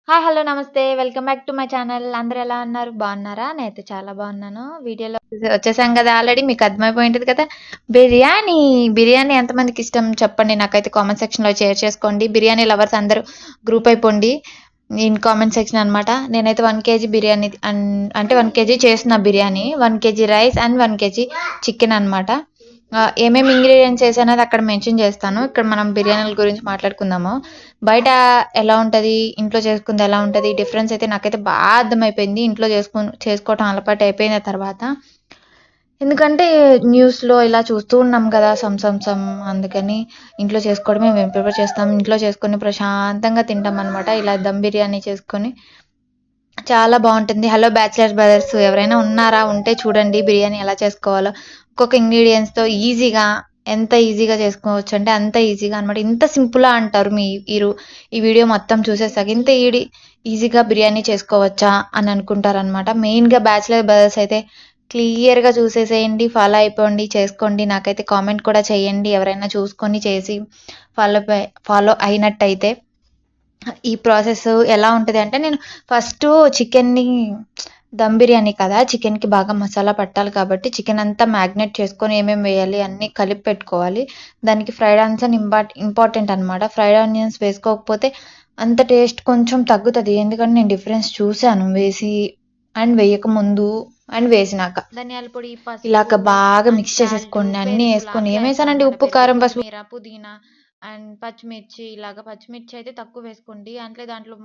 Hi! Hello! నమస్తే. Welcome back to my channel. అందరూ ఎలా ఉన్నారు? బాగున్నారా? నేనైతే చాలా బాగున్నాను. వీడియోలో వచ్చేసాం కదా ఆల్రెడీ మీకు అర్థమైపోయి ఉంటది కదా! బిర్యానీ. బిర్యానీ ఎంతమందికి ఇష్టం చెప్పండి. నాకైతే కామెంట్ సెక్షన్‌లో షేర్ చేసుకోండి. బిర్యానీ లవర్స్ అందరూ గ్రూప్ అయిపోండి. ఇన్ కామెంట్ సెక్షన్ అనమాట. నేనైతే 1 కేజీ బిర్యానీ అంటే 1 కేజీ చేస్తున్నా biryani. 1 KG rice and 1 KG chicken అనమాట. ఏమేమి ఇంగ్రీడియెంట్స్ ఏసానది అక్కడ మెన్షన్ చేస్తాను. ఇక్కడ మనం బిర్యానీల గురించి మాట్లాడుకుందాము. బయట ఎలా ఉంటది? ఇంట్లో చేసుకుంది ఎలా ఉంటది? డిఫరెన్స్ అయితే నాకైతే బాగా అర్థమైపోయింది. ఇంట్లో చేసుకోవటం అలవాటు అయిపోయిన తర్వాత. ఎందుకంటే న్యూస్‌లో ఇలా చూస్తూ ఉన్నాం కదా! అందుకని ఇంట్లో చేసుకోవడమే మేము ప్రిఫర్ చేస్తాం. ఇంట్లో చేసుకొని ప్రశాంతంగా తింటామనమాట. ఇలా దమ్ బిర్యానీ చేసుకొని చాలా బావుంటుంది. హలో బ్యాచిలర్ బ్రదర్స్ ఎవరైనా ఉన్నారా? ఉంటే చూడండి బిర్యానీ ఎలా చేసుకోవాలో. ఒక్కొక్క ఇంగ్రీడియెంట్స్‌తో ఈజీగా ఎంత ఈజీగా చేసుకోవచ్చంటే అంత ఈజీగా అనమాట. ఇంత సింపులా అంటారు ఈ వీడియో మొత్తం చూసేసాక. ఈజీగా బిర్యానీ చేసుకోవచ్చా అని అనుకుంటారనమాట. మెయిన్‌గా బ్యాచిలర్ బ్రదర్స్ అయితే క్లియర్‌గా చూసేసేయండి. ఫాలో అయిపోండి. చేసుకోండి. నాకైతే కామెంట్ కూడా చేయండి. ఎవరైనా చూసుకొని చేసి ఫాలో అయినట్టయితే. ఈ ప్రాసెస్ ఎలా ఉంటది అంటే నేను ఫస్టు చికెన్‌ని దమ్ బిర్యానీ కదా! చికెన్‌కి బాగా మసాలా పట్టాలి కాబట్టి చికెన్ అంతా మ్యాగ్నేట్ చేసుకొని ఏమేమి వేయాలి అన్నీ కలిపి పెట్టుకోవాలి. దానికి ఫ్రైడ్ ఆనియన్స్ ఇంపార్టెంట్ అనమాట. ఫ్రైడ్ ఆనియన్స్ వేసుకోకపోతే అంత టేస్ట్ కొంచెం తగ్గుతది. ఎందుకంటే నేను డిఫరెన్స్ చూసాను వేసి అండ్ వేయకముందు అండ్ వేసినాక. ధనియాల పొడి, పసుపు, ఇలాగ బాగా మిక్స్ చేసేసుకోండి. అన్నీ ఏసుకొని ఏమేసానండి ఉప్పు, కారం, పసుపు, కొత్తిమీర, పుదీనా అండ్ పచ్చిమిర్చి పచ్చిమిర్చి అయితే తక్కువ వేసుకోండి. దాంట్లో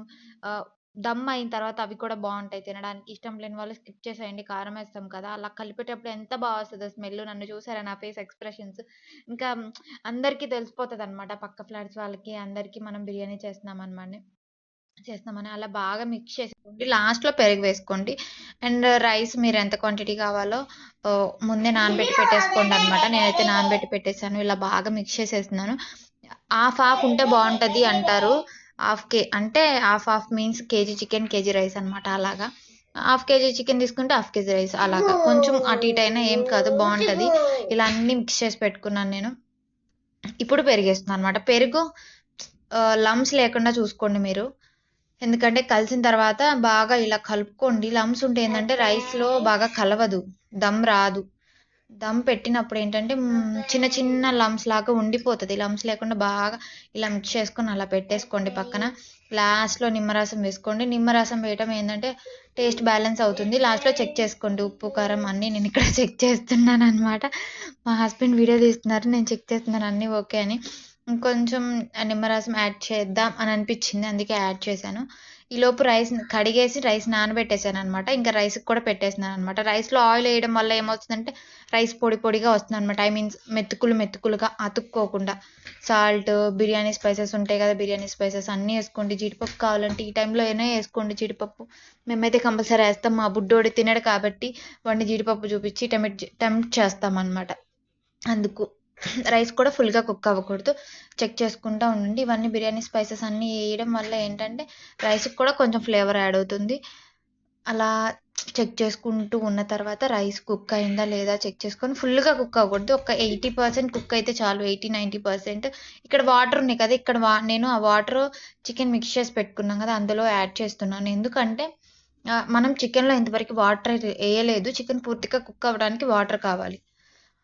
దమ్ అయిన తర్వాత అవి కూడా బావుంటాయి తినడానికి. ఇష్టం లేని వాళ్ళు స్కిప్ చేసేయండి. కారం ఏస్తాం కదా! అలా కలిపేటప్పుడు ఎంత బా వస్తదో స్మెల్. నన్ను చూసారా నా ఫేస్ ఎక్స్‌ప్రెషన్స్. ఇంకా అందరికీ తెలిసిపోతదనమాట. పక్క ఫ్లాట్స్ వాళ్ళకి అందరికీ మనం బిర్యానీ చేస్తున్నామని అలా బాగా మిక్స్ చేసేసుకోండి. లాస్ట్‌లో పెరుగు వేసుకోండి. అండ్ రైస్ మీరు ఎంత క్వాంటిటీ కావాలో ముందే నానబెట్టి పెట్టేసుకోండనమాట. నేనైతే నానబెట్టి పెట్టేసాను. ఇలా బాగా మిక్స్ చేసేస్తున్నాను. హాఫ్ ఉంటే బావుంటది అంటారు. అంటే half means KG chicken, KG rice అనమాట అలాగా. హాఫ్ కేజీ చికెన్ తీసుకుంటే హాఫ్ కేజీ రైస్ అలాగా. కొంచెం అటు ఇటు అయినా ఏం కాదు బావుంటది. ఇలా అన్నీ మిక్స్ చేసి పెట్టుకున్నాను నేను. ఇప్పుడు పెరుగేస్తున్నాను అనమాట. పెరుగు లమ్స్ లేకుండా చూసుకోండి మీరు. ఎందుకంటే కలిసిన తర్వాత బాగా ఇలా కలుపుకోండి. లమ్స్ ఉంటే ఏందంటే రైస్‌లో బాగా కలవదు. దమ్ రాదు. దమ్ పెట్టినప్పుడు ఏంటంటే చిన్న చిన్న లమ్స్ లాగా ఉండిపోతది. లమ్స్ లేకుండా బాగా ఇలా మిక్స్ చేసుకొని అలా పెట్టేసుకోండి పక్కన. లాస్ట్‌లో నిమ్మరసం వేసుకోండి. నిమ్మరసం వేయటం ఏందంటే టేస్ట్ బ్యాలెన్స్ అవుతుంది. లాస్ట్‌లో చెక్ చేసుకోండి. ఉప్పు, కారం అన్నీ నేనిక్కడ చెక్ చేస్తున్నాననమాట. మా హస్బెండ్ వీడియో తీస్తున్నారు. నేను చెక్ చేస్తున్నాను అన్నీ ఓకే అని. ఇంకొంచెం నిమ్మరసం యాడ్ చేద్దాం అని అనిపించింది. అందుకే యాడ్ చేశాను. ఈలోపు రైస్ కడిగేసి రైస్ నానబెట్టేసాననమాట. ఇంకా రైస్‌కి కూడా పెట్టేసినాననమాట. రైస్‌లో ఆయిల్ ఏయడం వల్ల ఏమవుతుందంటే రైస్ పొడి పొడిగా వస్తుందనమాట. ఐ మీన్స్ మెతుకులుగా అతుక్కోకుండా. సాల్ట్, బిర్యానీ స్పైసెస్ ఉంటాయి కదా! బిర్యానీ స్పైసెస్ అన్నీ ఏసుకోండి. జీడిపప్పు కావాలంటే ఈ టైంలో అయినా ఏసుకోండి జీడిపప్పు. మేమైతే కంపల్సరీ ఏస్తాం. మా బుడ్డోడు తినడు కాబట్టి వాడిని జీడిపప్పు చూపించి టెంప్ట్ చేస్తామనమాట. అందుకు. రైస్ కూడా ఫుల్‌గా కుక్ అవ్వకూడదు. చెక్ చేసుకుంటా ఉండండి. ఇవన్నీ బిర్యానీ స్పైసెస్ అన్నీ ఏయడం వల్ల ఏంటంటే రైస్‌కి కూడా కొంచెం ఫ్లేవర్ యాడ్ అవుతుంది. అలా చెక్ చేసుకుంటూ ఉన్న తర్వాత రైస్ కుక్ అయిందా లేదా చెక్ చేసుకొని ఫుల్‌గా కుక్ అవ్వకూడదు. ఒక 80% కుక్ అయితే చాలు. 90% ఇక్కడ వాటర్ ఉన్నాయి కదా! ఇక్కడ నేను ఆ వాటర్ చికెన్ మిక్స్ చేసి పెట్టుకున్నాం కదా! అందులో యాడ్ చేస్తున్నాను. ఎందుకంటే మనం చికెన్‌లో ఇంతవరకు వాటర్ ఎయలేదు. చికెన్ పూర్తిగా కుక్ అవ్వడానికి వాటర్ కావాలి.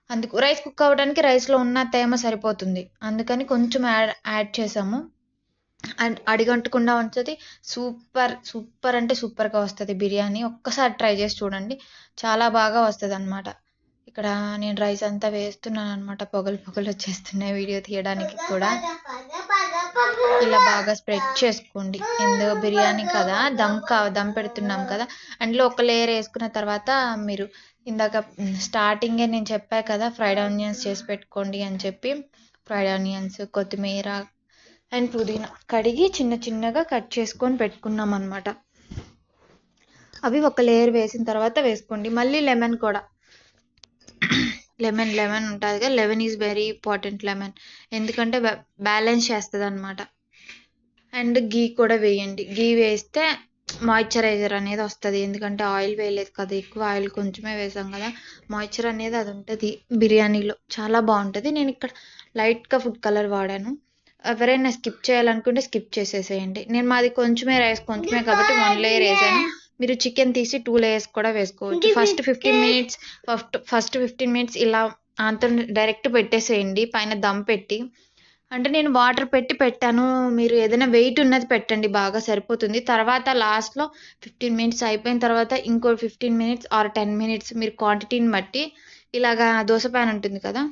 అందుకు రైస్ కుక్ అవ్వడానికి రైస్‌లో ఉన్న తేమ సరిపోతుంది. అందుకని కొంచెం యాడ్ చేసాము. అండ్ అడిగంటకుండా ఉంటది. సూపర్ అంటే సూపర్‌గా వస్తది బిర్యానీ. ఒక్కసారి ట్రై చేసి చూడండి. చాలా బాగా వస్తదనమాట. ఇక్కడ నేను రైస్ అంతా వేస్తున్నాననమాట. పొగలు వచ్చేస్తున్నాయి వీడియో తీయడానికి కూడా. ఇలా బాగా స్ప్రెడ్ చేసుకోండి. బిర్యానీ కదా! దమ్ పెడుతున్నాం కదా! అందులో ఒక లేయర్ ఏసుకున్న తర్వాత మీరు ఇందాక స్టార్టింగే నేను చెప్పా కదా! ఫ్రైడ్ ఆనియన్స్ చేసి పెట్టుకోండి అని చెప్పి. ఫ్రైడ్ ఆనియన్స్, కొత్తిమీర అండ్ పుదీనా కడిగి చిన్న చిన్నగా కట్ చేసుకొని పెట్టుకున్నామనమాట. అవి ఒక లేయర్ వేసిన తర్వాత వేసుకోండి. మళ్ళీ లెమన్ కూడా. లెమన్ ఉంటది కదా! Lemon is very important lemon. ఎందుకంటే బ్యాలెన్స్ చేస్తదనమాట. అండ్ ఘీ కూడా వేయండి. ఘీ వేస్తే మాయిశ్చరైజర్ అనేది వస్తది. ఎందుకంటే ఆయిల్ వేయలేదు కదా! ఎక్కువ ఆయిల్ కొంచెమే వేసాం కదా! మాయిశ్చర్ అనేది అది ఉంటది బిర్యానీలో. చాలా బావుంటది. నేను ఇక్కడ లైట్‌గా ఫుడ్ కలర్ వాడాను. ఎవరైనా స్కిప్ చేయాలనుకుంటే స్కిప్ చేసేసేయండి. నేను మాది కొంచెమే రైస్ కొంచెమే కాబట్టి 1 లేయర్ వేసాను. మీరు చికెన్ తీసి 2 లేయర్స్ కూడా వేసుకోవచ్చు. ఫస్ట్ 15 మినిట్స్ ఇలా అంత డైరెక్ట్ పెట్టేసేయండి పైన దమ్ పెట్టి. అంటే నేను వాటర్ పెట్టి పెట్టాను. మీరు ఏదైనా వెయిట్ ఉన్నది పెట్టండి, బాగా సరిపోతుంది. తర్వాత లాస్ట్‌లో 15 మినిట్స్ అయిపోయిన తర్వాత ఇంకో 15 మినిట్స్ ఆర్ 10 మినిట్స్ మీరు క్వాంటిటీని బట్టి ఇలాగా దోస పాన్ ఉంటుంది కదా!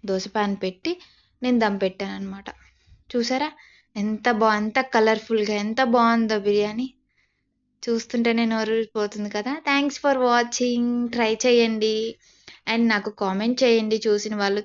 దోస పాన్ పెట్టి నేను దమ్ పెట్టాననమాట. చూసారా? ఎంత కలర్‌ఫుల్‌గా ఎంత బావుందో బిర్యానీ. చూస్తుంటేనే నోరూరిపోతుంది కదా! Thanks for watching. ట్రై చేయండి. అండ్ నాకు కామెంట్ చేయండి చూసిన వాళ్ళు.